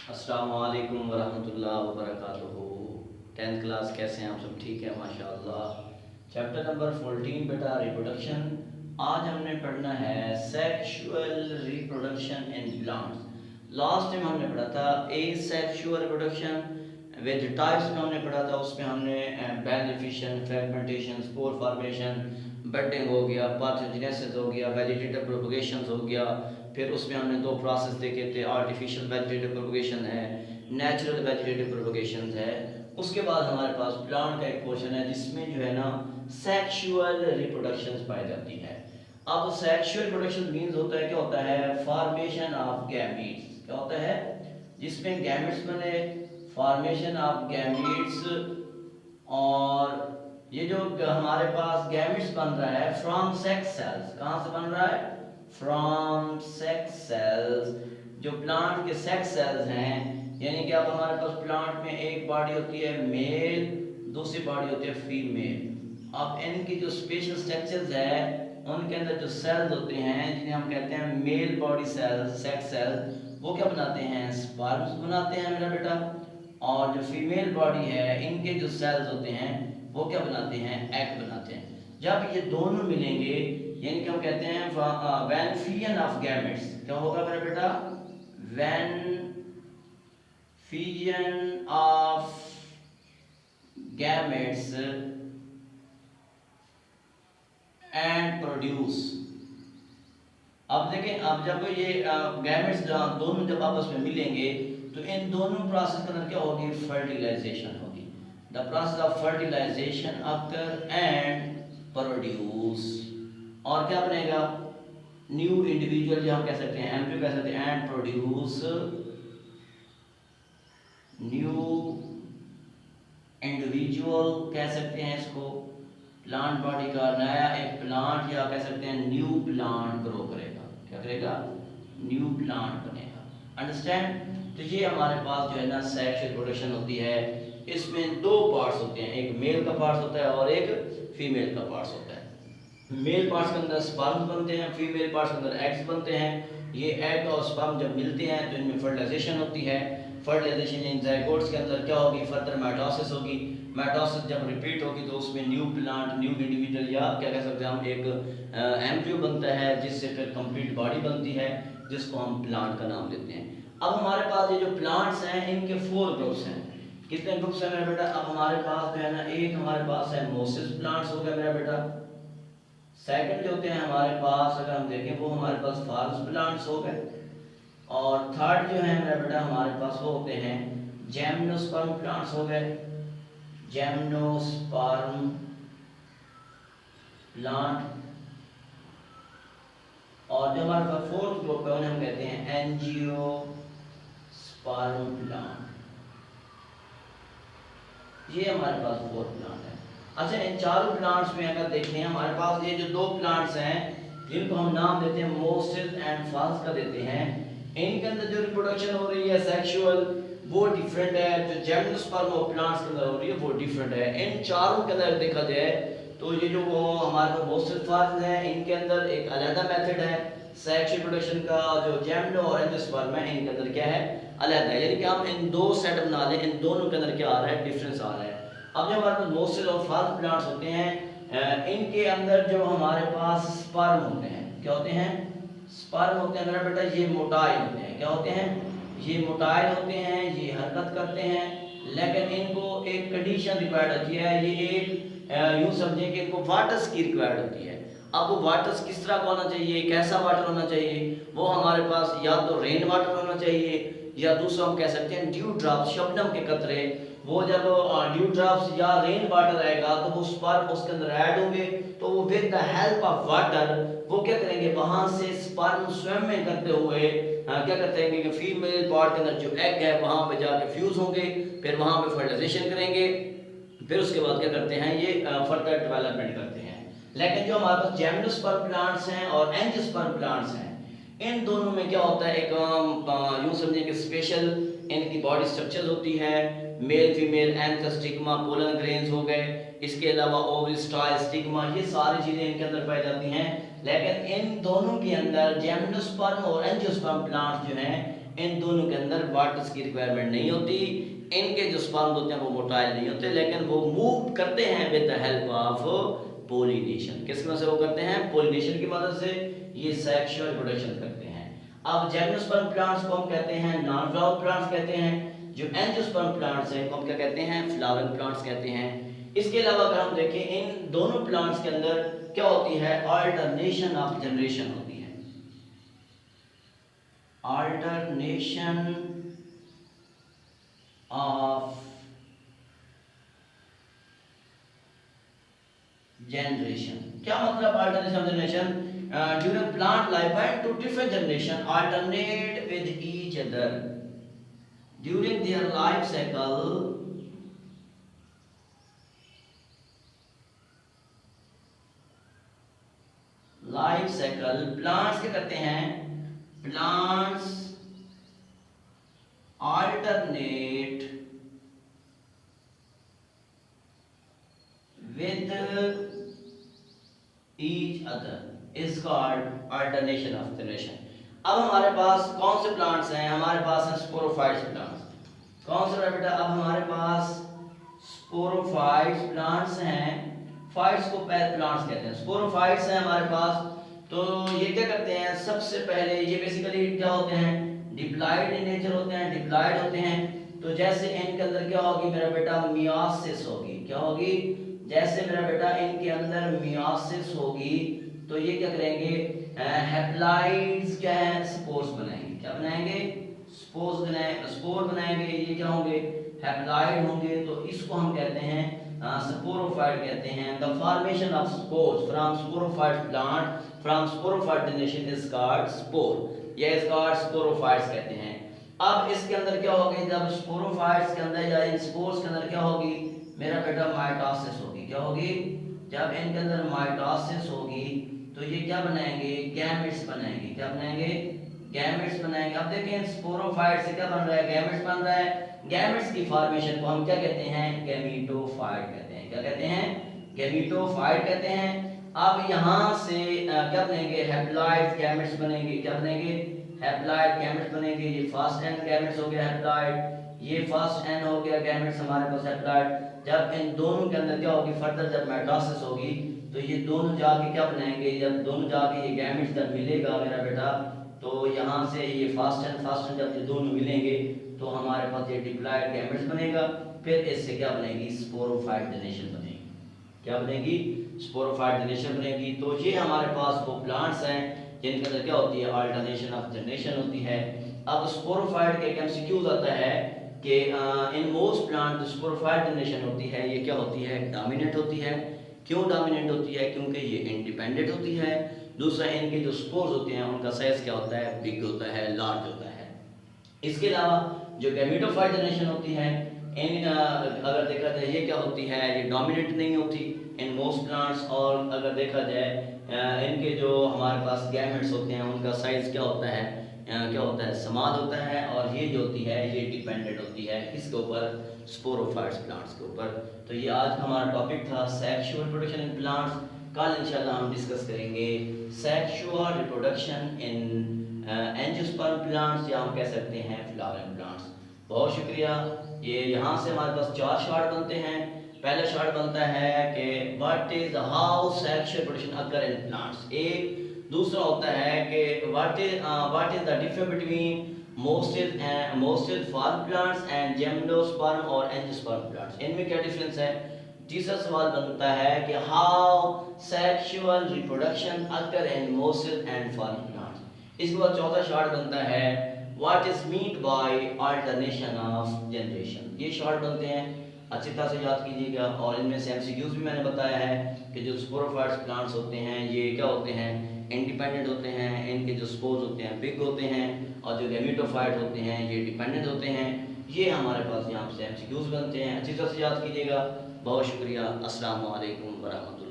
अस्सलामु अलैकुम वरहमतुल्लाहि वबरकातुहू। 10th क्लास कैसे हैं आप सब? ठीक है माशाअल्लाह। चैप्टर नंबर 14 बेटा रिप्रोडक्शन। आज हमने पढ़ना है sexual reproduction in plants. Last time हमने पढ़ा था एसेक्सुअल रिप्रोडक्शन विद टाइप्स में हमने पढ़ा था। उसमें हमने beneficent, fragmentation, spore formation, budding हो गया, पार्थेनोजेनेसिस हो गया, वेजिटेटिव प्रोपगेशन हो गया। फिर उसमें हमने दो प्रोसेस देखे थे, आर्टिफिशियल वेजिटेटिव प्रोपगेशन है, नेचुरल वेजिटेटिव प्रोपगेशन है। उसके बाद हमारे पास प्लांट का एक पोर्शन है जिसमें जो है ना सेक्सुअल रिप्रोडक्शन पाई जाती है। अब सेक्सुअल रिप्रोडक्शन मीन्स होता है, क्या होता है? Formation of gametes. क्या होता है? जिसमें गैमीट्स बने, फॉर्मेशन ऑफ गैमीट्स। और ये जो हमारे पास गैमेट्स बन रहा है फ्रॉम सेक्स सेल्स, कहाँ से बन रहा है? From sex cells. जो प्लांट के सेक्स सेल्स हैं, यानी कि अब हमारे पास प्लांट में एक बॉडी होती है मेल, दूसरी बॉडी होती है फीमेल। अब इनकी जो स्पेशल स्ट्रक्चर्स है, उनके अंदर जो सेल्स होते हैं जिन्हें हम कहते हैं male body cells, sex cells, वो क्या बनाते हैं? स्पर्म्स बनाते हैं मेरा बेटा। और जो फीमेल बॉडी है, इनके जो सेल्स होते हैं वो क्या बनाते हैं? एग बनाते हैं। जब ये दोनों मिलेंगे, यानी कि हम कहते हैं व्हेन फिजन ऑफ गैमेट्स, क्या होगा मेरा बेटा? When fission of gametes and produce. अब देखें, अब जब ये गैमेट्स दोनों जब आपस में मिलेंगे तो इन दोनों प्रोसेस के अंदर क्या होगी? फर्टिलाइजेशन होगी। The process of fertilisation occur and produce. और क्या बनेगा? न्यू इंडिविजुअल, जो हम कह सकते हैं एम्ब्रियो कह सकते हैं, एंड प्रोड्यूस न्यू इंडिविजुअल कह सकते हैं इसको। प्लांट बॉडी का नया एक प्लांट, या कह सकते हैं न्यू प्लांट ग्रो करेगा। क्या करेगा? न्यू प्लांट बनेगा। अंडरस्टैंड? तो ये हमारे पास जो है ना सेक्सुअल रिप्रोडक्शन होती है। इसमें दो पार्ट्स होते हैं, एक मेल का पार्ट होता है और एक फीमेल का पार्ट होता है। मेल पार्ट्स के अंदर स्पर्म बनते हैं, फीमेल पार्ट्स के अंदर एग्स बनते हैं। ये एग और स्पर्म जब मिलते हैं तो इनमें फर्टिलाइजेशन होती है। फर्टिलाइजेशन इन जाइगोट्स के अंदर क्या होगी? फर्दर माइटोसिस होगी। माइटोसिस जब रिपीट होगी तो उसमें न्यू प्लांट, न्यू इंडिविजुअल, या क्या कह सकते हैं हम, एक एम्ब्रियो बनता है, जिससे फिर कंप्लीट बॉडी बनती है, जिसको हम प्लांट का नाम देते हैं। अब हमारे पास ये जो प्लांट्स हैं, इनके 4 ग्रुप्स हैं। कितने ग्रुप्स हैं मेरा बेटा? अब हमारे पास जो है ना, एक हमारे पास है मोसिस प्लांट्स हो गया मेरा बेटा। सेकंड जो होते हैं हमारे पास, अगर हम देखें, वो हमारे पास फॉल्स प्लांट्स हो गए। और थर्ड जो है मेरा बेटा हमारे पास वो होते हैं जिम्नोस्पर्म प्लांट्स हो गए। Gymnosperm plant. और जो हमारे पास फोर्थ ग्रुप है उन्हें हम कहते हैं एंजियोस्पर्म प्लांट। ये हमारे पास 4 प्लांट है। अच्छा, इन चारों प्लांट्स में अगर देखें, हमारे पास ये जो 2 प्लांट्स हैं जिनको हम नाम देते हैं मोसिस एंड फॉल्स का देते हैं, इनके अंदर जो रिप्रोडक्शन हो रही है सेक्सुअल, वो डिफरेंट है। जो जिम्नोस्पर्म और प्लांट्स के अंदर हो रही है वो डिफरेंट है। इन चारों के अंदर देखा जाए तो ये जो हमारे पास मोसिस फॉल्स हैं, इनके अंदर एक अलग मेथड है सेक्सुअल रिप्रोडक्शन का। जो जिम्नो और एंजियोस्पर्म है, इनके अंदर क्या है? अलग है। यानी कि हम इन दो सेट बना लें, इन दोनों के अंदर क्या आ रहा है? डिफरेंस आ रहा है। अब जो हमारे पास मोसिस और फॉल्स प्लांट्स होते हैं, इनके अंदर जो हमारे पास स्पर्म होते हैं, क्या होते हैं? स्पर्म होते हैं मेरा बेटा, ये मोटाइल होते हैं। क्या होते हैं? ये मोटाइल होते हैं, ये हरकत करते हैं, लेकिन इनको एक कंडीशन रिक्वायर्ड होती है। ये एक यूं समझें कि इनको वाटर्स की रिक्वायर्ड होती है। अब वो वाटर्स किस तरह का होना चाहिए, कैसा वाटर होना चाहिए? वो हमारे पास या तो रेन वाटर होना चाहिए, या दूसरा हम कह सकते हैं ड्यू ड्रॉप, शबनम के कतरे। वो जब ड्यू ड्रॉप्स या रेन वाटर आएगा तो वो स्पर्म उसके अंदर ऐड होंगे, तो वो with the help of water वो क्या करेंगे? वहां से स्पर्म स्विमिंग करते हुए क्या करते हैं कि फीमेल पार्ट के अंदर जो एग है वहां पे जाके फ्यूज होंगे, फिर वहां पे फर्टिलाइजेशन करेंगे, फिर उसके बाद क्या करते हैं? ये फर्दर डेवलपमेंट करते हैं। लेकिन जो हमारे पास जिम्नोस्पर्म प्लांट्स हैं और एंजियोस्पर्म प्लांट्स हैं, इन दोनों में क्या होता है? एक यूं समझिए कि स्पेशल इनकी बॉडी स्ट्रक्चर होती है। मेल फीमेल एंथोस्टिग्मा, पोलन ग्रेन्स हो गए, इसके अलावा ओविस्टाइल स्टिग्मा, ये सारी चीजें इनके अंदर पाई जाती हैं। लेकिन इन दोनों के अंदर जिम्नोस्पर्म और एंजियोस्पर्म प्लांट्स जो हैं, इन दोनों के अंदर वाटर्स की रिक्वायरमेंट नहीं होती। इनके जो स्पर्म होते हैं वो मोटाइल नहीं होते, लेकिन वो मूव करते हैं with the help of pollination. किसकी मदद से वो करते हैं? पोलिनेशन की मदद से ये सेक्सुअल रिप्रोडक्शन करते हैं। अब जिम्नोस्पर्म प्लांट्स को हम कहते हैं नॉन फ्लावरिंग प्लांट्स कहते हैं। जो एंजियोस्पर्म प्लांट्स हैं उनको हम क्या कहते हैं? फ्लावरिंग प्लांट्स कहते हैं। इसके अलावा अगर हम देखें इन दोनों प्लांट्स के अंदर क्या होती है? अल्टरनेशन ऑफ जनरेशन होती है। Alternation of generation. क्या मतलब alternation of generation? During plant life time two different generation alternate with each other during their life cycle. Life cycle plants क्या करते हैं? Plants alternate with each other is called alternation of generation। अब हमारे पास कौन से plants हैं? हमारे पास हैं स्पोरोफाइट्स प्लांट्स। कौन से बेटा? अब हमारे पास स्पोरोफाइट्स प्लांट्स हैं। फाइट्स को पैर प्लांट्स कहते हैं। स्पोरोफाइट्स हैं हमारे पास। तो ये क्या करते हैं? सबसे पहले ये बेसिकली क्या होते हैं? डिप्लॉयड इन नेचर होते हैं, डिप्लॉयड होते हैं। तो जैसे इनके अंदर क्या होगी मेरा बेटा? मियोसिस होगी। क्या होगी? जैसे मेरा बेटा इनके अंदर मियोसिस होगी तो ये क्या करेंगे? हैप्लॉइड्स क्या है? स्पोर्स बनाएंगे। क्या बनाएंगे? स्पोर बनाएंगे। ये क्या होंगे? हैप्लॉइड होंगे। तो इसको हम कहते हैं स्पोरोफाइट कहते हैं। The formation of spores from sporophyte plant from sporophyte generation is called spore. ये इसका स्पोरोफाइट्स कहते हैं। अब इसके अंदर क्या होगी? जब स्पोरोफाइट्स के अंदर या इन स्पोर्स के अंदर क्या होगी मेरा बेटा? माइटोसिस होगी। क्या होगी? जब इनके अंदर माइटोसिस होगी तो ये क्या बनाएंगे? गैमेट्स बनाएंगे। क्या बनाएंगे? गैमेट्स बनाएंगे। अब देखें स्पोरोफाइट से क्या बन रहा है? गैमेट्स बन रहा है। गैमेट्स की फॉर्मेशन को हम क्या कहते हैं? गैमीटोफाइट कहते हैं। क्या कहते हैं? गैमीटोफाइट कहते हैं। अब यहाँ से क्या बनेंगे? हैप्लॉइड गैमेट्स बनेंगे। क्या बनेंगे? हैप्लॉइड गैमेट्स बनेंगे। ये फर्स्ट एन गैमेट्स हो गया हैप्लॉइड, ये फर्स्ट एन हो गया गैमेट्स हमारे पास हैप्लॉइड। जब इन दोनों के अंदर क्या होगी? फर्दर जब माइटोसिस होगी तो ये दोनों जाके क्या बनाएंगे? जब दोनों जाके ये गैमेट्स जब मिलेगा मेरा बेटा तो यहाँ से ये फर्स्ट एन जब ये दोनों मिलेंगे तो हमारे पास ये डिप्लॉयड गैमेट्स बनेगा। फिर इससे क्या बनेगी? स्पोरोफाइट जनरेशन बनेगी। क्या बनेगी? स्पोरोफाइट जनरेशन बनेगी। तो ये हमारे पास वो प्लांट्स हैं जिनके अंदर क्या होती है? अल्टरनेशन ऑफ जनरेशन होती है। अब स्पोरोफाइट के एक एमसीक्यूज आता है कि इन मोस्ट प्लांट जो स्पोरोफाइट जनरेशन होती है ये क्या होती है? डोमिनेंट होती है। क्यों डोमिनेंट होती है? क्योंकि ये इंडिपेंडेंट होती है। दूसरा इनके जो स्पोर्स होते हैं उनका साइज क्या होता है? बिग होता है, लार्ज होता है। इसके अलावा जो गैमेटोफाइट जनरेशन होती है इन अगर देखा जाए ये क्या होती है? ये डोमिनेंट नहीं होती इन मोस्ट प्लांट्स। और अगर देखा जाए इनके जो हमारे पास गैमेट्स होते हैं उनका साइज क्या होता है? क्या होता है? स्मॉल होता है। और ये जो होती है ये डिपेंडेंट होती है किसके ऊपर? स्पोरोफाइट्स प्लांट्स के ऊपर। तो ये आज का हमारा टॉपिक था सेक्सुअल रिप्रोडक्शन इन प्लांट्स। कल इंशाल्लाह हम डिस्कस करेंगे sexual reproduction in angiosperm plants या हम कह सकते हैं फ्लावरिंग प्लांट्स। बहुत शुक्रिया। ये यहाँ से हमारे पास 4 शॉर्ट बनते हैं। पहला शॉर्ट बनता है कि what is how sexual reproduction occur in plants. एक दूसरा होता है कि what is the difference between mosses fern plants and gymnosperm और एंजियोस्पर्म प्लांट्स, इनमें क्या डिफरेंस है। तीसरा सवाल बनता है कि how sexual reproduction occur in mosses and fern plants. इसके बाद चौथा शॉर्ट बनता है what is mean by alternation of generation. ये शॉर्ट बनते हैं, अच्छी तरह से याद कीजिएगा। और इनमें से एमसीक्यूज भी मैंने बताया है कि जो स्पोरोफाइट्स प्लांट्स होते हैं ये क्या होते हैं? इंडिपेंडेंट होते हैं। इनके जो स्पोर्स होते हैं बिग होते हैं और जो गैमेटोफाइट होते हैं ये डिपेंडेंट होते हैं। ये हमारे पास यहाँ से एमसीक्यूज बनते हैं, अच्छी तरह से याद कीजिएगा। बहुत शुक्रिया। अस्सलाम वालेकुम वरहमतुल्लाह।